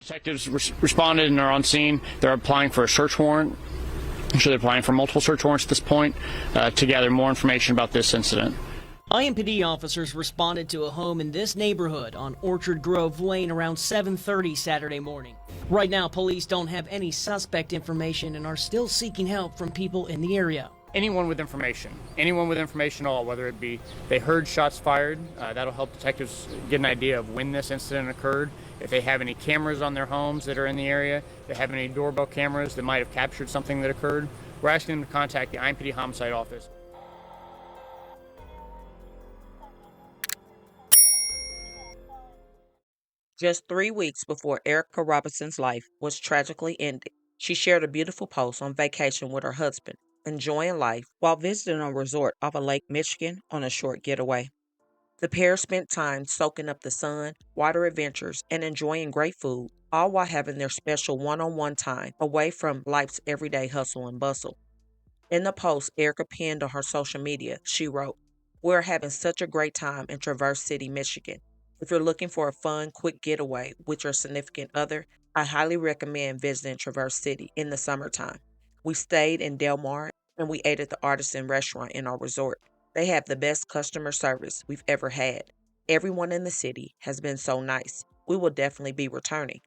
Detectives responded and are on scene. They're applying for a search warrant. They're applying for multiple search warrants at this point to gather more information about this incident. IMPD officers responded to a home in this neighborhood on Orchard Grove Lane around 7:30 Saturday morning. Right now, police don't have any suspect information and are still seeking help from people in the area. Anyone with information at all, whether it be they heard shots fired, that'll help detectives get an idea of when this incident occurred. If they have any cameras on their homes that are in the area, if they have any doorbell cameras that might have captured something that occurred, we're asking them to contact the IMPD Homicide Office. Just 3 weeks before Erica Robinson's life was tragically ended, she shared a beautiful post on vacation with her husband, enjoying life while visiting a resort off of Lake Michigan on a short getaway. The pair spent time soaking up the sun, water adventures, and enjoying great food, all while having their special one-on-one time away from life's everyday hustle and bustle. In the post Erica penned on her social media, she wrote, "We're having such a great time in Traverse City, Michigan. If you're looking for a fun, quick getaway with your significant other, I highly recommend visiting Traverse City in the summertime. We stayed in Del Mar and we ate at the Artisan restaurant in our resort. They have the best customer service we've ever had. Everyone in the city has been so nice. We will definitely be returning."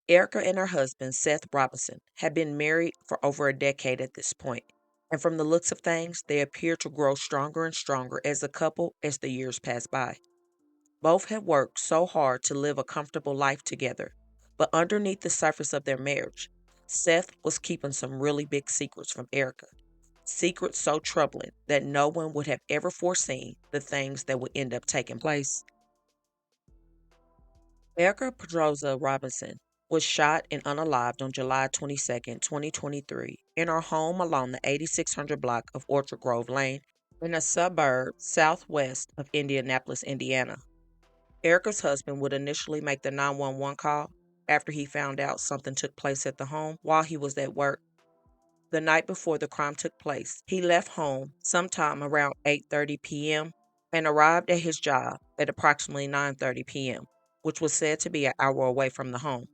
Erica and her husband, Seth Robinson, had been married for over a decade at this point, and from the looks of things, they appear to grow stronger and stronger as a couple as the years pass by. Both had worked so hard to live a comfortable life together, but underneath the surface of their marriage, Seth was keeping some really big secrets from Erica. Secrets so troubling that no one would have ever foreseen the things that would end up taking place. Erica Pedroza Robinson was shot and unalived on July 22, 2023, in her home along the 8600 block of Orchard Grove Lane in a suburb southwest of Indianapolis, Indiana. Erica's husband would initially make the 911 call after he found out something took place at the home while he was at work. The night before the crime took place, he left home sometime around 8:30 p.m. and arrived at his job at approximately 9:30 p.m., which was said to be an hour away from the home.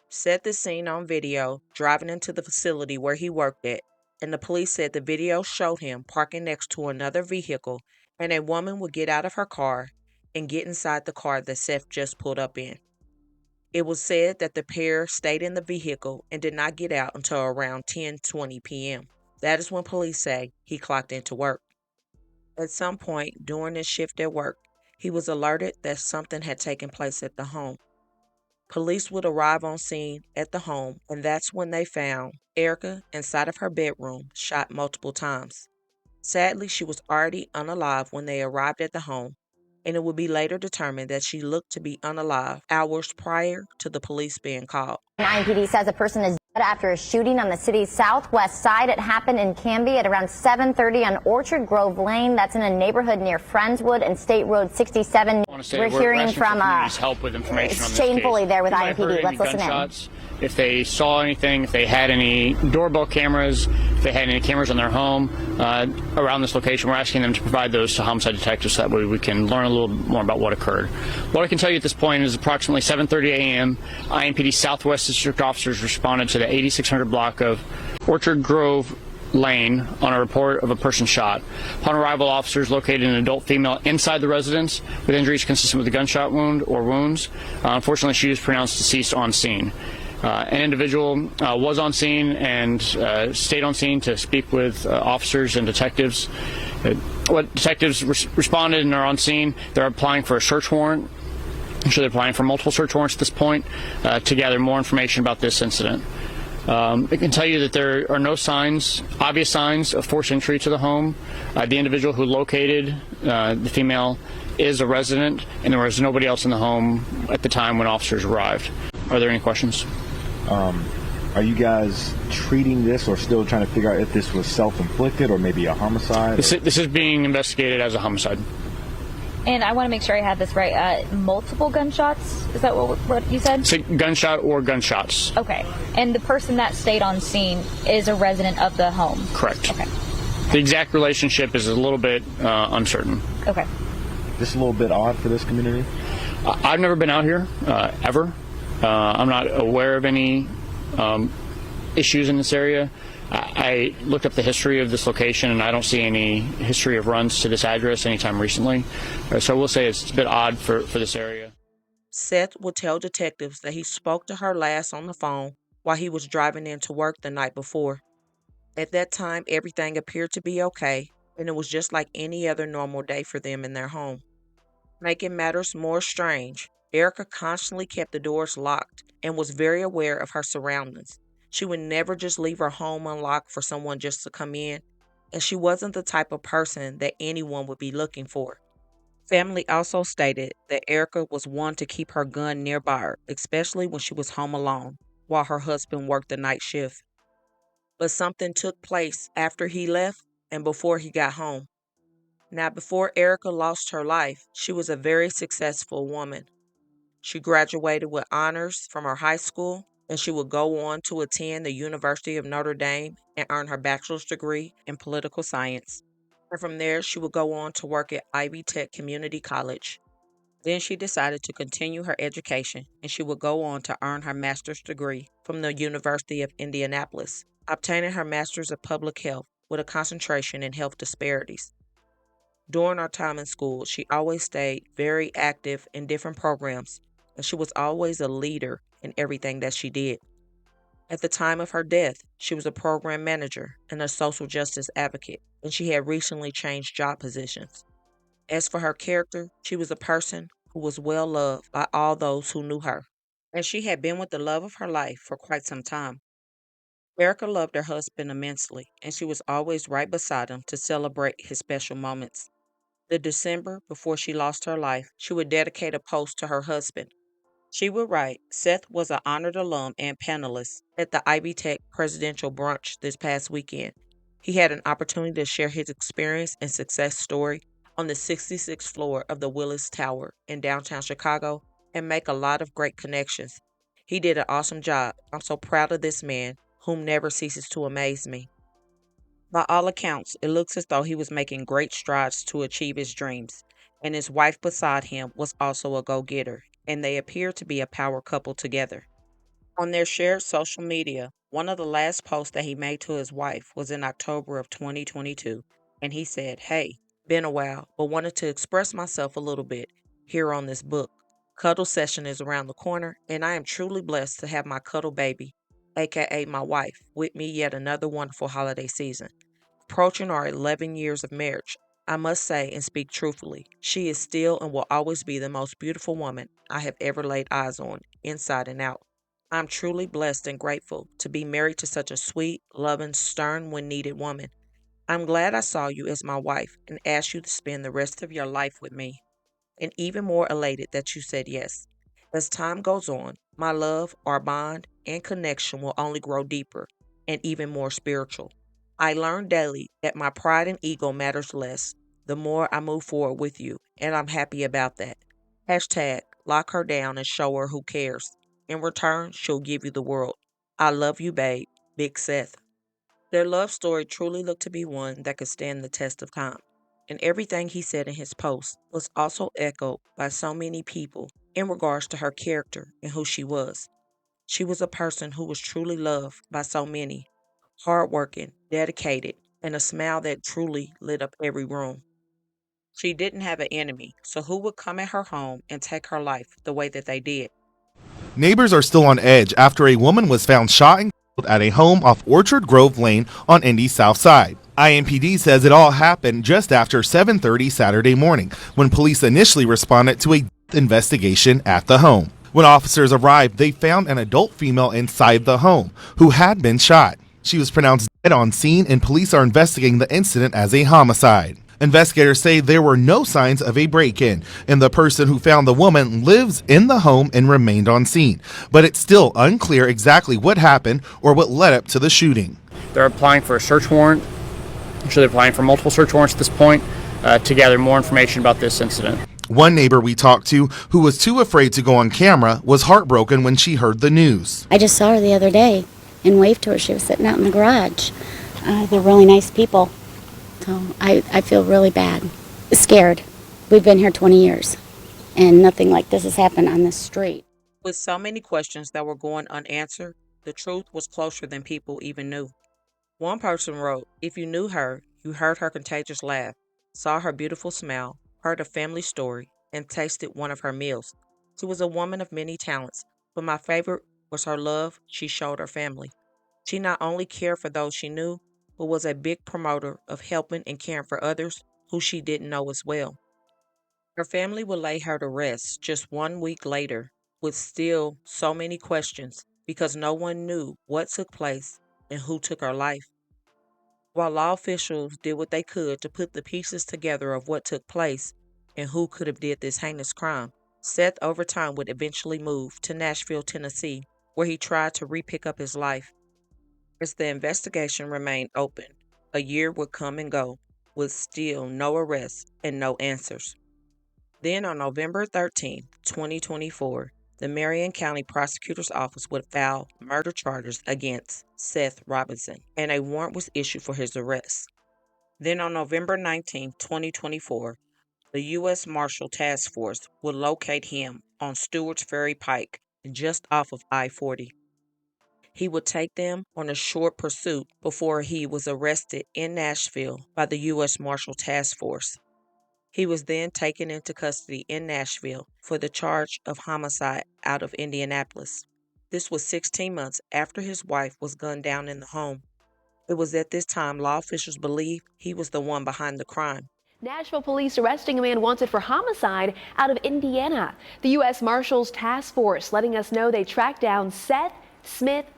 Seth is seen on video driving into the facility where he worked at, and the police said the video showed him parking next to another vehicle and a woman would get out of her car and get inside the car that Seth just pulled up in. It was said that the pair stayed in the vehicle and did not get out until around 10:20 p.m. That is when police say he clocked into work. At some point during his shift at work, he was alerted that something had taken place at the home. Police would arrive on scene at the home, and that's when they found Erica inside of her bedroom, shot multiple times. Sadly, she was already unalive when they arrived at the home, and it would be later determined that she looked to be unalive hours prior to the police being called. IMPD says a person is dead after a shooting on the city's southwest side. It happened in Canby at around 7:30 on Orchard Grove Lane. That's in a neighborhood near Friendswood and State Road 67. We're hearing from help with information on this Shane Foley case. there with If IMPD. Let's listen gunshots, if they saw anything, if they had any doorbell cameras, if they had any cameras on their home around this location, we're asking them to provide those to homicide detectives so that way we can learn a little more about what occurred. What I can tell you at this point is approximately 7:30 a.m. IMPD Southwest District officers responded to the 8600 block of Orchard Grove Lane on a report of a person shot. Upon arrival, officers located an adult female inside the residence with injuries consistent with a gunshot wound or wounds. Unfortunately, she was pronounced deceased on scene. An individual was on scene and stayed on scene to speak with officers and detectives. What detectives responded and are on scene, they're applying for a search warrant. Actually, they're applying for multiple search warrants at this point to gather more information about this incident. I can tell you that there are no obvious signs of forced entry to the home. The individual who located the female is a resident, and there was nobody else in the home at the time when officers arrived. Are there any questions? Are you guys treating this or still trying to figure out if this was self-inflicted or maybe a homicide? This is being investigated as a homicide. And I want to make sure I have this right. Multiple gunshots? Is that what you said? It's a gunshot or gunshots. Okay. And the person that stayed on scene is a resident of the home? Correct. Okay. The exact relationship is a little bit uncertain. Okay. Just a little bit odd for this community? I've never been out here, ever. I'm not aware of any issues in this area. I looked up the history of this location, and I don't see any history of runs to this address anytime recently. So I will say it's a bit odd for this area. Seth would tell detectives that he spoke to her last on the phone while he was driving in to work the night before. At that time, everything appeared to be okay, and it was just like any other normal day for them in their home. Making matters more strange, Erica constantly kept the doors locked and was very aware of her surroundings. She would never just leave her home unlocked for someone just to come in, and she wasn't the type of person that anyone would be looking for. Family also stated that Erica was one to keep her gun nearby her, especially when she was home alone, while her husband worked the night shift. But something took place after he left and before he got home. Now, before Erica lost her life, she was a very successful woman. She graduated with honors from her high school, and she would go on to attend the University of Notre Dame and earn her bachelor's degree in political science. And from there, she would go on to work at Ivy Tech Community College. Then she decided to continue her education, and she would go on to earn her master's degree from the University of Indianapolis, obtaining her master's of public health with a concentration in health disparities. During her time in school, she always stayed very active in different programs, and she was always a leader in everything that she did. At the time of her death, she was a program manager and a social justice advocate, and she had recently changed job positions. As for her character, she was a person who was well loved by all those who knew her, and she had been with the love of her life for quite some time. Erica loved her husband immensely, and she was always right beside him to celebrate his special moments. The December before she lost her life, she would dedicate a post to her husband. She would write, Seth was an honored alum and panelist at the Ivy Tech Presidential Brunch this past weekend. He had an opportunity to share his experience and success story on the 66th floor of the Willis Tower in downtown Chicago and make a lot of great connections. He did an awesome job. I'm so proud of this man, whom never ceases to amaze me. By all accounts, it looks as though he was making great strides to achieve his dreams, and his wife beside him was also a go-getter, and they appear to be a power couple together. On their shared social media, one of the last posts that he made to his wife was in October of 2022, and he said, "Hey, been a while, but wanted to express myself a little bit here on this book. Cuddle session is around the corner, and I am truly blessed to have my cuddle baby, aka my wife, with me yet another wonderful holiday season. Approaching our 11 years of marriage, I must say and speak truthfully, she is still and will always be the most beautiful woman I have ever laid eyes on, inside and out. I'm truly blessed and grateful to be married to such a sweet, loving, stern when needed woman. I'm glad I saw you as my wife and asked you to spend the rest of your life with me, and even more elated that you said yes. As time goes on, my love, our bond, and connection will only grow deeper and even more spiritual. I learn daily that my pride and ego matters less the more I move forward with you, and I'm happy about that. Hashtag, lock her down and show her who cares. In return, she'll give you the world. I love you, babe. Big Seth." Their love story truly looked to be one that could stand the test of time, and everything he said in his post was also echoed by so many people in regards to her character and who she was. She was a person who was truly loved by so many, hardworking, dedicated, and a smile that truly lit up every room. She didn't have an enemy, so who would come at her home and take her life the way that they did? Neighbors are still on edge after a woman was found shot and killed at a home off Orchard Grove Lane on Indy's south side. IMPD says it all happened just after 7:30 Saturday morning when police initially responded to a death investigation at the home. When officers arrived, they found an adult female inside the home who had been shot. She was pronounced dead on scene, and police are investigating the incident as a homicide. Investigators say there were no signs of a break-in, and the person who found the woman lives in the home and remained on scene. But it's still unclear exactly what happened or what led up to the shooting. They're applying for a search warrant. Actually, they're applying for multiple search warrants at this point to gather more information about this incident. One neighbor we talked to, who was too afraid to go on camera, was heartbroken when she heard the news. I just saw her the other day and waved to her. She was sitting out in the garage. They're really nice people. So I feel really bad, scared. We've been here 20 years, and nothing like this has happened on this street. With so many questions that were going unanswered, the truth was closer than people even knew. One person wrote, "If you knew her, you heard her contagious laugh, saw her beautiful smile, heard a family story, and tasted one of her meals. She was a woman of many talents, but my favorite was her love she showed her family. She not only cared for those she knew, but was a big promoter of helping and caring for others who she didn't know as well." Her family would lay her to rest just 1 week later with still so many questions because no one knew what took place and who took her life. While law officials did what they could to put the pieces together of what took place and who could have did this heinous crime, Seth over time would eventually move to Nashville, Tennessee, where he tried to re-pick up his life. As the investigation remained open, a year would come and go with still no arrests and no answers. Then on November 13, 2024, the Marion County Prosecutor's Office would file murder charges against Seth Robinson, and a warrant was issued for his arrest. Then on November 19, 2024, the U.S. Marshal Task Force would locate him on Stewart's Ferry Pike, just off of I-40. He would take them on a short pursuit before he was arrested in Nashville by the U.S. Marshal Task Force. He was then taken into custody in Nashville for the charge of homicide out of Indianapolis. This was 16 months after his wife was gunned down in the home. It was at this time law officials believed he was the one behind the crime. Nashville police arresting a man wanted for homicide out of Indiana. The U.S. Marshals Task Force letting us know they tracked down Seth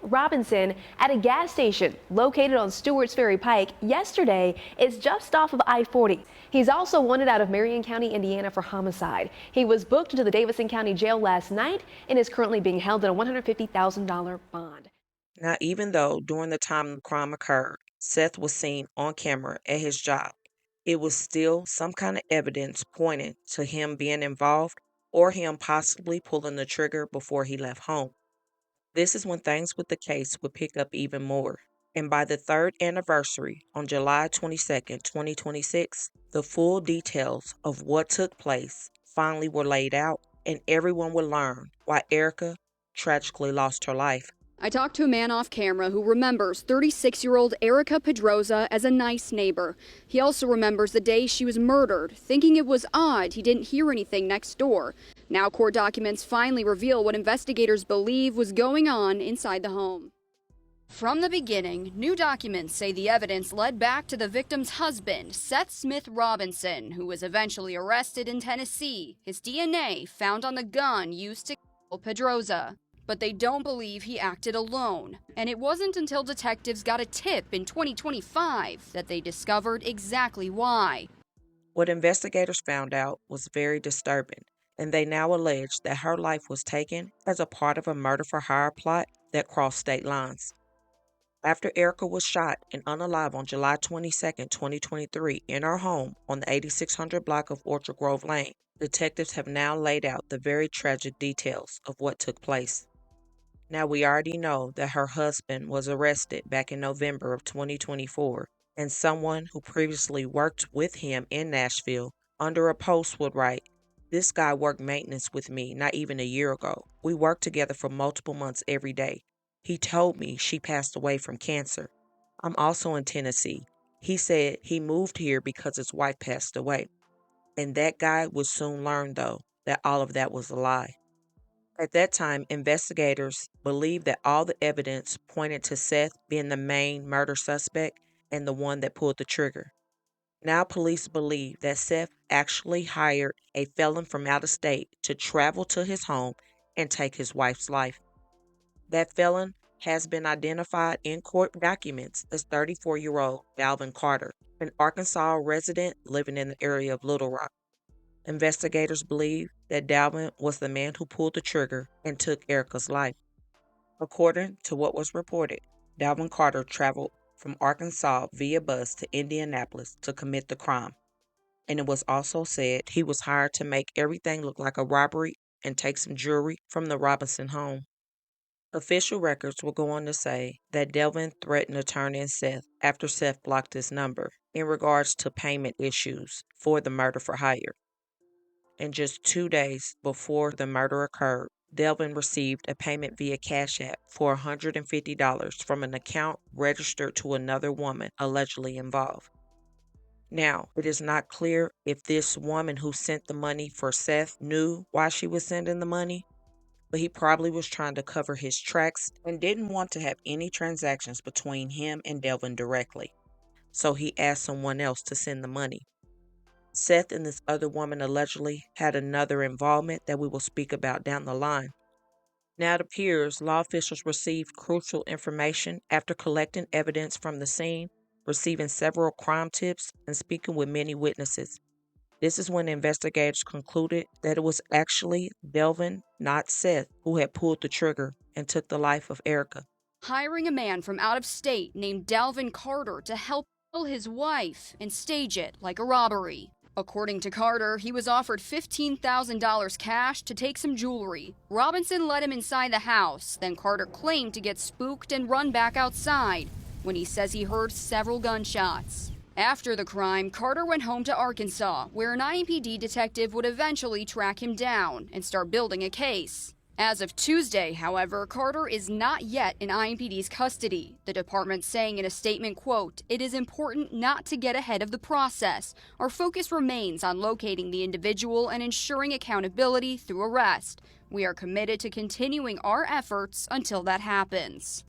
Robinson at a gas station located on Stewart's Ferry Pike yesterday. It's just off of I-40. He's also wanted out of Marion County, Indiana for homicide. He was booked into the Davidson County Jail last night and is currently being held in a $150,000 bond. Now, even though during the time the crime occurred, Seth was seen on camera at his job, it was still some kind of evidence pointing to him being involved or him possibly pulling the trigger before he left home. This is when things with the case would pick up even more. And by the third anniversary on July 22nd, 2026, the full details of what took place finally were laid out, and everyone would learn why Erica tragically lost her life. I talked to a man off camera who remembers 36-year-old Erica Pedroza as a nice neighbor. He also remembers the day she was murdered, thinking it was odd he didn't hear anything next door. Now court documents finally reveal what investigators believe was going on inside the home. From the beginning, new documents say the evidence led back to the victim's husband, Seth Smith Robinson, who was eventually arrested in Tennessee. His DNA found on the gun used to kill Pedroza. But they don't believe he acted alone. And it wasn't until detectives got a tip in 2025 that they discovered exactly why. What investigators found out was very disturbing, and they now allege that her life was taken as a part of a murder-for-hire plot that crossed state lines. After Erica was shot and unalive on July 22, 2023, in her home on the 8600 block of Orchard Grove Lane, detectives have now laid out the very tragic details of what took place. Now, we already know that her husband was arrested back in November of 2024, and someone who previously worked with him in Nashville under a post would write, "This guy worked maintenance with me not even a year ago. We worked together for multiple months every day. He told me she passed away from cancer." I'm also in Tennessee. He said he moved here because his wife passed away. And that guy would soon learn, though, that all of that was a lie. At that time, investigators believed that all the evidence pointed to Seth being the main murder suspect and the one that pulled the trigger. Now, police believe that Seth actually hired a felon from out of state to travel to his home and take his wife's life. That felon has been identified in court documents as 34-year-old Dalvin Carter, an Arkansas resident living in the area of Little Rock. Investigators believe that Dalvin was the man who pulled the trigger and took Erica's life. According to what was reported, Dalvin Carter traveled from Arkansas via bus to Indianapolis to commit the crime. And it was also said he was hired to make everything look like a robbery and take some jewelry from the Robinson home. Official records will go on to say that Dalvin threatened to turn in Seth after Seth blocked his number in regards to payment issues for the murder for hire. And just 2 days before the murder occurred, Dalvin received a payment via CASHAPP for $150 from an account registered to another woman allegedly involved. Now, it is not clear if this woman who sent the money for Seth knew why she was sending the money, but he probably was trying to cover his tracks and didn't want to have any transactions between him and Dalvin directly. So he asked someone else to send the money. Seth and this other woman allegedly had another involvement that we will speak about down the line. Now it appears law officials received crucial information after collecting evidence from the scene, receiving several crime tips, and speaking with many witnesses. This is when investigators concluded that it was actually Dalvin, not Seth, who had pulled the trigger and took the life of Erica. Hiring a man from out of state named Dalvin Carter to help kill his wife and stage it like a robbery. According to Carter, he was offered $15,000 cash to take some jewelry. Robinson let him inside the house, then Carter claimed to get spooked and run back outside when he says he heard several gunshots. After the crime, Carter went home to Arkansas, where an IMPD detective would eventually track him down and start building a case. As of Tuesday, however, Carter is not yet in IMPD's custody. The department saying in a statement, quote, "It is important not to get ahead of the process. Our focus remains on locating the individual and ensuring accountability through arrest. We are committed to continuing our efforts until that happens."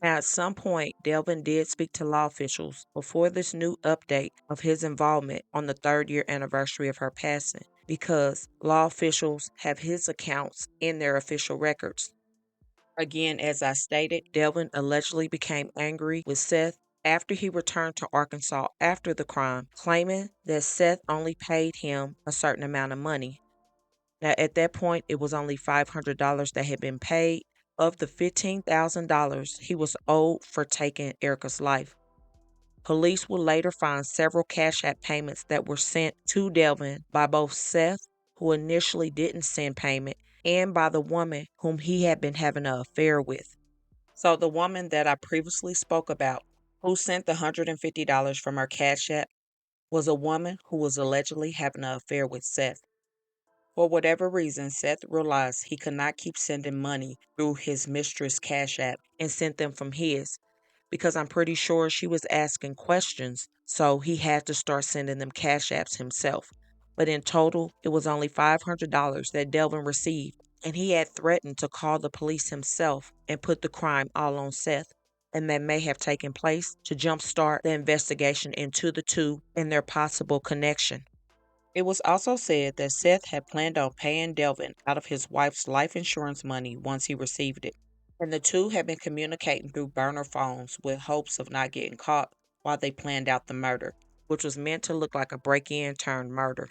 Now, at some point, Dalvin did speak to law officials before this new update of his involvement on the 3rd-year anniversary of her passing, because law officials have his accounts in their official records. Again, as I stated, Dalvin allegedly became angry with Seth after he returned to Arkansas after the crime, claiming that Seth only paid him a certain amount of money. Now, at that point, it was only $500 that had been paid of the $15,000 he was owed for taking Erica's life. Police would later find several Cash App payments that were sent to Dalvin by both Seth, who initially didn't send payment, and by the woman whom he had been having an affair with. So the woman that I previously spoke about, who sent the $150 from her Cash App, was a woman who was allegedly having an affair with Seth. For whatever reason, Seth realized he could not keep sending money through his mistress' Cash App and sent them from his, because I'm pretty sure she was asking questions, so he had to start sending them Cash Apps himself. But in total, it was only $500 that Dalvin received, and he had threatened to call the police himself and put the crime all on Seth, and that may have taken place to jumpstart the investigation into the two and their possible connection. It was also said that Seth had planned on paying Dalvin out of his wife's life insurance money once he received it, and the two had been communicating through burner phones with hopes of not getting caught while they planned out the murder, which was meant to look like a break-in turned murder.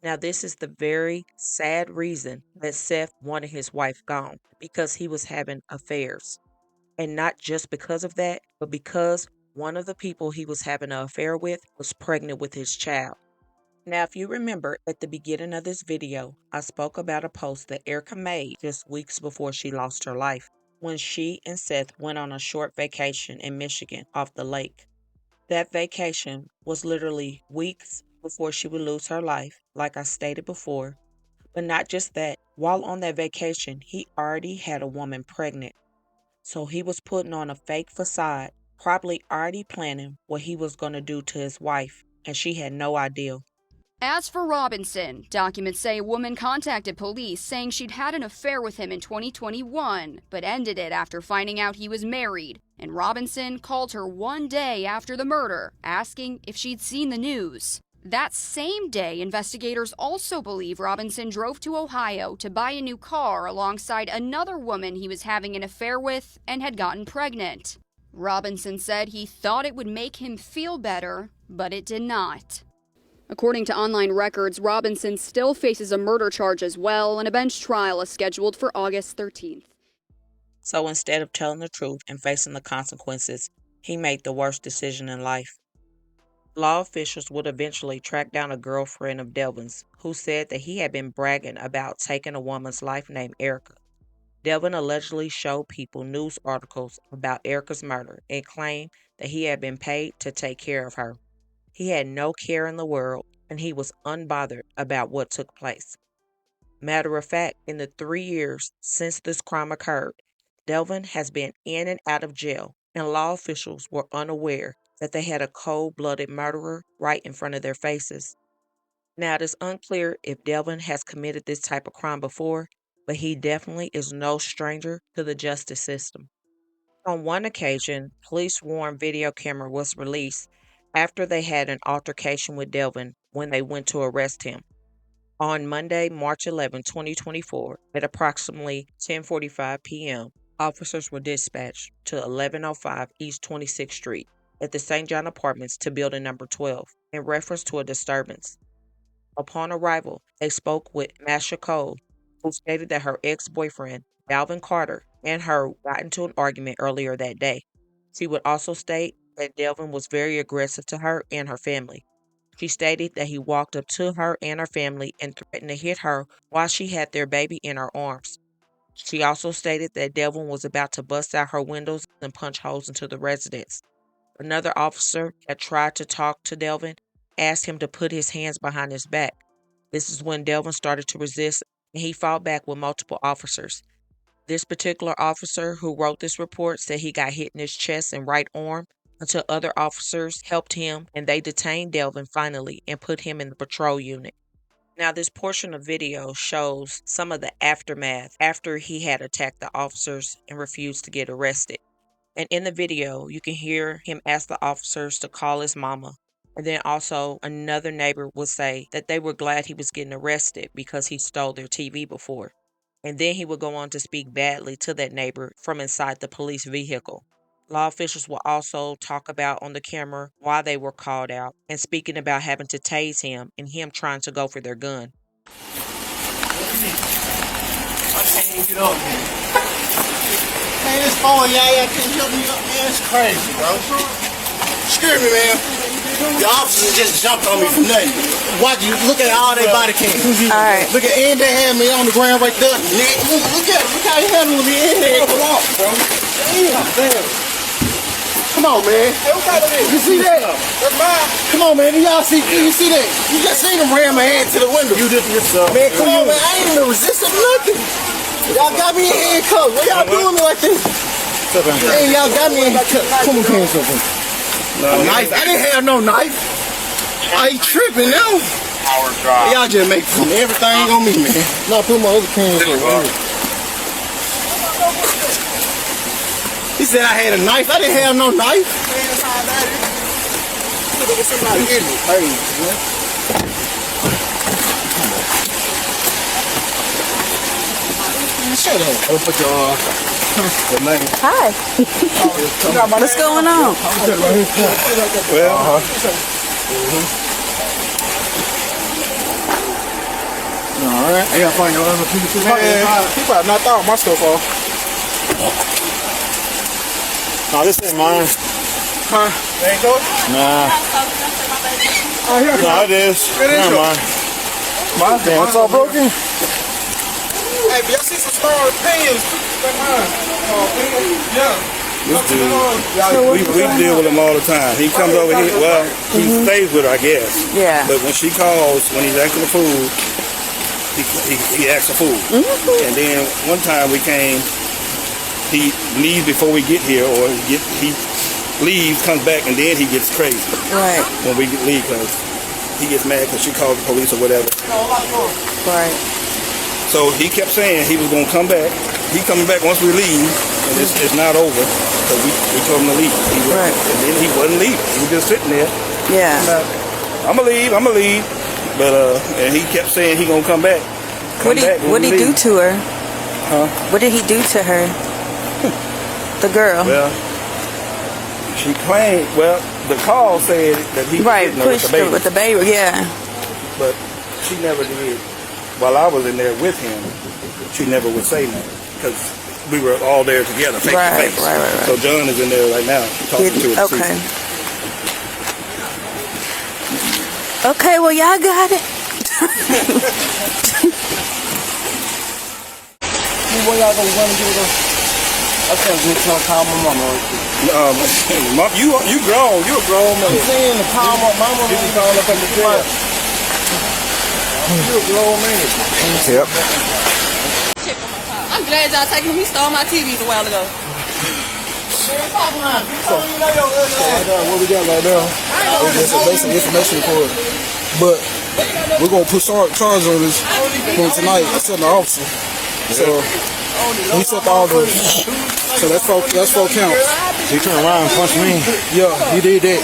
Now, this is the very sad reason that Seth wanted his wife gone, because he was having affairs. And not just because of that, but because one of the people he was having an affair with was pregnant with his child. Now, if you remember at the beginning of this video, I spoke about a post that Erica made just weeks before she lost her life, when she and Seth went on a short vacation in Michigan off the lake. That vacation was literally weeks before she would lose her life, like I stated before. But not just that, while on that vacation, he already had a woman pregnant. So he was putting on a fake facade, probably already planning what he was going to do to his wife, and she had no idea. As for Robinson, documents say a woman contacted police saying she'd had an affair with him in 2021, but ended it after finding out he was married. And Robinson called her one day after the murder, asking if she'd seen the news. That same day, investigators also believe Robinson drove to Ohio to buy a new car alongside another woman he was having an affair with and had gotten pregnant. Robinson said he thought it would make him feel better, but it did not. According to online records, Robinson still faces a murder charge as well, and a bench trial is scheduled for August 13th. So instead of telling the truth and facing the consequences, he made the worst decision in life. Law officials would eventually track down a girlfriend of Delvin's who said that he had been bragging about taking a woman's life named Erica. Delvin allegedly showed people news articles about Erica's murder and claimed that he had been paid to take care of her. He had no care in the world, and he was unbothered about what took place. Matter of fact, in the 3 years since this crime occurred, Delvin has been in and out of jail, and law officials were unaware that they had a cold-blooded murderer right in front of their faces. Now, it is unclear if Delvin has committed this type of crime before, but he definitely is no stranger to the justice system. On one occasion, police-sworn video camera was released after they had an altercation with Delvin when they went to arrest him. On Monday, March 11, 2024, at approximately 10:45 p.m., officers were dispatched to 1105 East 26th Street at the St. John Apartments to building number 12 in reference to a disturbance. Upon arrival, they spoke with Masha Cole, who stated that her ex-boyfriend, Dalvin Carter, and her got into an argument earlier that day. She would also state that Delvin was very aggressive to her and her family. She stated that he walked up to her and her family and threatened to hit her while she had their baby in her arms. She also stated that Delvin was about to bust out her windows and punch holes into the residence. Another officer had tried to talk to Delvin, asked him to put his hands behind his back. This is when Delvin started to resist, and he fought back with multiple officers. This particular officer who wrote this report said he got hit in his chest and right arm until other officers helped him, and they detained Delvin finally and put him in the patrol unit. Now, this portion of video shows some of the aftermath after he had attacked the officers and refused to get arrested. And in the video, you can hear him ask the officers to call his mama. And then also another neighbor would say that they were glad he was getting arrested because he stole their TV before. And then he would go on to speak badly to that neighbor from inside the police vehicle. Law officials will also talk about on the camera why they were called out and speaking about having to tase him and him trying to go for their gun. Man, this phone, y'all can't help me up, man. It's crazy, bro. Excuse me, man. The officers just jumped on me for nothing. Watch you, look at all their body cams. Alright. Look at, and they had me on the ground right there. Look how he handling me in there. Come on, bro. Damn. Come on, man. You see that? That's mine. Come on, man. Y'all see? You see that? You just seen him ram my head to the window. You did yourself. Man, come on, man. I ain't even resisting nothing. Y'all got me in handcuffs. What y'all doing like this? Hey, y'all got me in handcuffs. Come on, hands up. A knife? I didn't have no knife. I ain't tripping now. Y'all just make everything on me, man. No, put my other pants on. He said I had a knife. I didn't have no knife. Somebody hit me. Hey, man. Shut up. I'll put your name. Hi. What's going on? Well, all right. I gotta find your other people. People have knocked out my stuff off. No, this ain't mine. Huh? They ain't yours? Nah. Oh, here. No, it is. It is mine. Mine? Damn, it's all broken. Hey, but y'all see some star opinions? Like mine. Yeah. This dude, we deal with him all the time. He comes over here, well, he stays with her, I guess. Yeah. But when she calls, when he's acting a fool, he acts a fool. And then one time we came, he leaves before we get here, or he leaves, comes back, and then he gets crazy. Right. When we leave, because he gets mad because she called the police or whatever. Right. So he kept saying he was going to come back. He coming back once we leave, and it's not over, because we told him to leave. Right. And then he wasn't leaving. He was just sitting there. Yeah. I'm going to leave. But, and he kept saying he going to come back. What did he do to her? Huh? What did he do to her? The girl. Well, she claimed, the call said that he pushed her with the baby, yeah. But she never did. While I was in there with him, she never would say nothing, because we were all there together, face to face. Right. So John is in there right now talking to her. Okay. Okay, well, y'all got it. Where y'all gonna run and get it? I can't just call my mama. Mom, you grown. You a grown man. I'm saying to call my mama. You can call up at the jail. You a grown man. Yep. I'm glad y'all taking him. He stole my TV a while ago. What we got right now is just a basic information report. But we're going to put charges on this tonight. I said the officer. So he said all the. So that's four counts. He turned around and punched me. Yeah, he did that.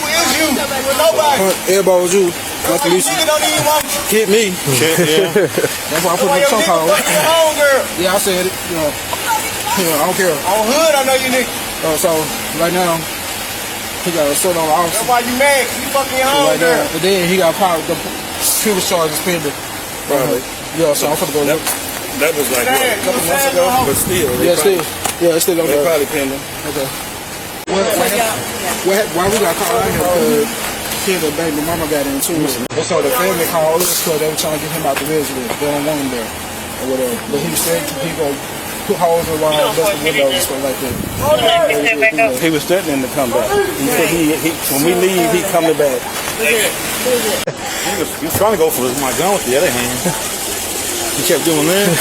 Everybody was you. Like at least hit me. Yeah. That's why I put the choke on. Yeah, I said it. I don't care. On hood, I know you niggas. So right now, he got a assault on the officer. That's why you mad, 'cause you fucking your home right girl. And then he got power. The previous charges pending. Right. Yeah, so I'm gonna go look. That was like a couple months ago, but still. It's still on there. Probably pending. Okay. Why we got called out here? Kid and baby mama got into it. So the family called us because they were trying to get him out the residence. They don't want him there or whatever. But he said he gonna put holes around the windows and stuff like that. He was threatening to come back. He said when we leave, he coming back. He was trying to go for my gun with the other hand. He kept doing this.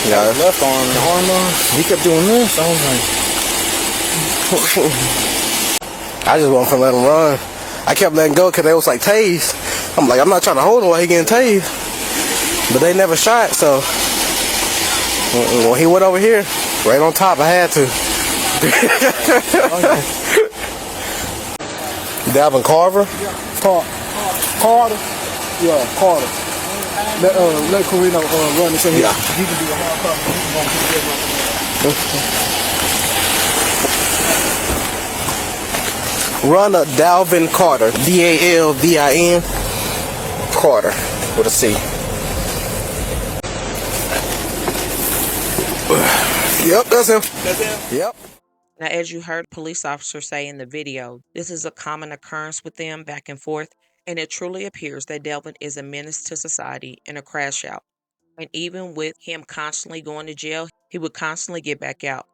Yeah, left arm, the arm. He kept doing this. I was like, I just wasn't gonna let him run. I kept letting go because they was like tased. I'm like, I'm not trying to hold him while he getting tased. But they never shot, so when he went over here, right on top, I had to. Dalvin Carver? Carter? Yeah, Carter. Let Carino run and say he can do a hard Runner Dalvin Carter. Dalvin Carter with a C. Yep, that's him. Yep. Now, as you heard police officers say in the video, this is a common occurrence with them back and forth, and it truly appears that Delvin is a menace to society and a crash out. And even with him constantly going to jail, he would constantly get back out.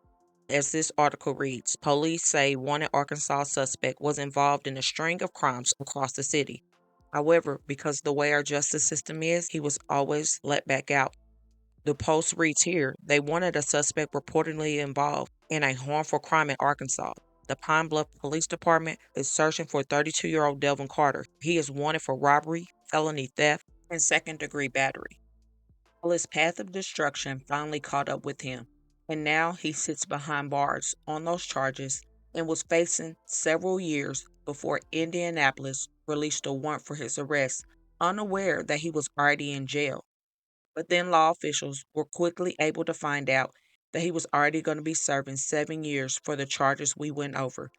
As this article reads, police say wanted Arkansas suspect was involved in a string of crimes across the city. However, because of the way our justice system is, he was always let back out. The post reads here, they wanted a suspect reportedly involved in a harmful crime in Arkansas. The Pine Bluff Police Department is searching for 32-year-old Delvin Carter. He is wanted for robbery, felony theft, and second-degree battery. Well, his path of destruction finally caught up with him, and now he sits behind bars on those charges and was facing several years before Indianapolis released a warrant for his arrest, unaware that he was already in jail. But then law officials were quickly able to find out that he was already going to be serving 7 years for the charges we went over.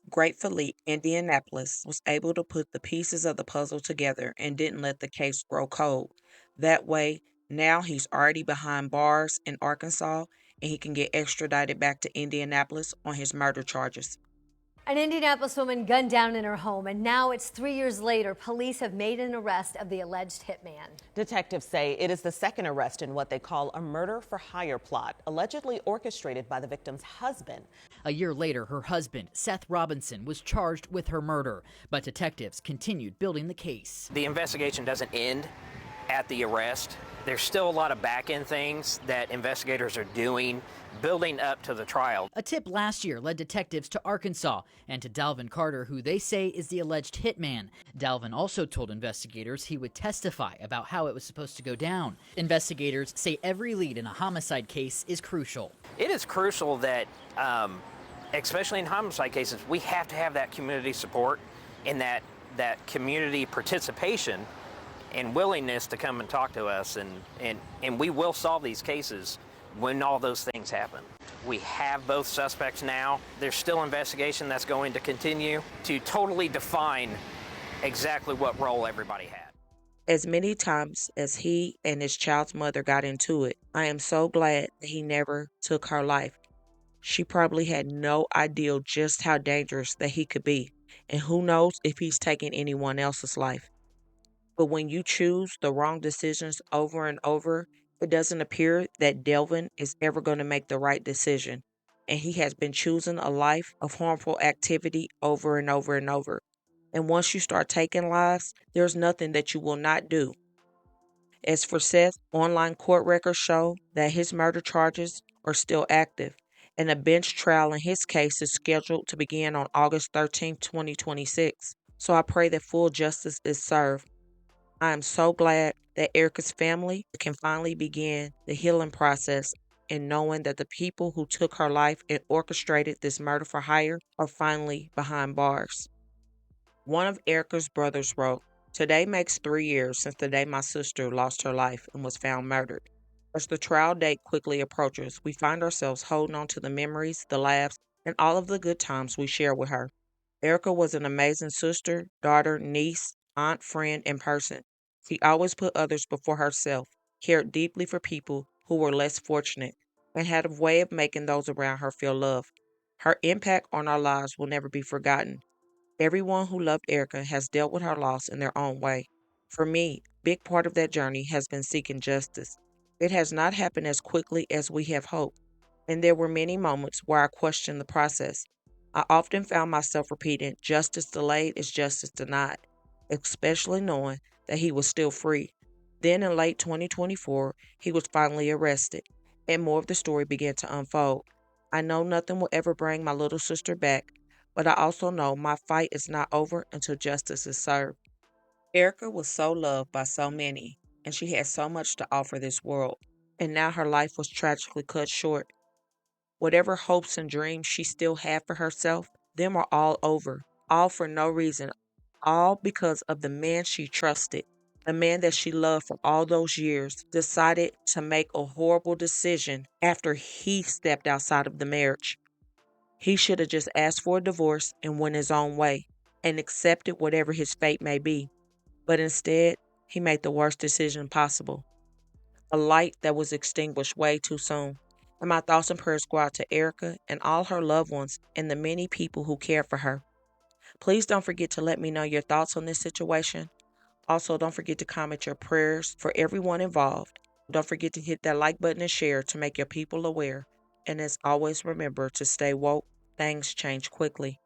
Gratefully, Indianapolis was able to put the pieces of the puzzle together and didn't let the case grow cold. That way, now he's already behind bars in Arkansas and he can get extradited back to Indianapolis on his murder charges. An Indianapolis woman gunned down in her home, and now it's 3 years later. Police have made an arrest of the alleged hitman. Detectives say it is the second arrest in what they call a murder-for-hire plot, allegedly orchestrated by the victim's husband. A year later, her husband, Seth Robinson, was charged with her murder, but detectives continued building the case. The investigation doesn't end at the arrest. There's still a lot of back-end things that investigators are doing, building up to the trial. A tip last year led detectives to Arkansas and to Dalvin Carter, who they say is the alleged hitman. Dalvin also told investigators he would testify about how it was supposed to go down. Investigators say every lead in a homicide case is crucial. It is crucial that, especially in homicide cases, we have to have that community support and that community participation and willingness to come and talk to us, and we will solve these cases when all those things happen. We have both suspects now. There's still investigation that's going to continue to totally define exactly what role everybody had. As many times as he and his child's mother got into it, I am so glad that he never took her life. She probably had no idea just how dangerous that he could be, and who knows if he's taking anyone else's life. But when you choose the wrong decisions over and over, it doesn't appear that Delvin is ever going to make the right decision. And he has been choosing a life of harmful activity over and over and over. And once you start taking lives, there's nothing that you will not do. As for Seth, online court records show that his murder charges are still active, and a bench trial in his case is scheduled to begin on August 13, 2026. So I pray that full justice is served. I am so glad that Erica's family can finally begin the healing process in knowing that the people who took her life and orchestrated this murder for hire are finally behind bars. One of Erica's brothers wrote, "Today makes 3 years since the day my sister lost her life and was found murdered. As the trial date quickly approaches, we find ourselves holding on to the memories, the laughs, and all of the good times we share with her. Erica was an amazing sister, daughter, niece, aunt, friend, and person. She always put others before herself, cared deeply for people who were less fortunate, and had a way of making those around her feel loved. Her impact on our lives will never be forgotten. Everyone who loved Erica has dealt with her loss in their own way. For me, a big part of that journey has been seeking justice. It has not happened as quickly as we have hoped, and there were many moments where I questioned the process. I often found myself repeating, justice delayed is justice denied, especially knowing that he was still free. Then in late 2024, he was finally arrested, and more of the story began to unfold. I know nothing will ever bring my little sister back, but I also know my fight is not over until justice is served. Erica was so loved by so many, and she had so much to offer this world, and now her life was tragically cut short. Whatever hopes and dreams she still had for herself, them are all over, all for no reason, all because of the man she trusted, the man that she loved for all those years, decided to make a horrible decision after he stepped outside of the marriage. He should have just asked for a divorce and went his own way and accepted whatever his fate may be. But instead, he made the worst decision possible. A light that was extinguished way too soon. And my thoughts and prayers go out to Erica and all her loved ones and the many people who care for her. Please don't forget to let me know your thoughts on this situation. Also, don't forget to comment your prayers for everyone involved. Don't forget to hit that like button and share to make your people aware. And as always, remember to stay woke. Things change quickly.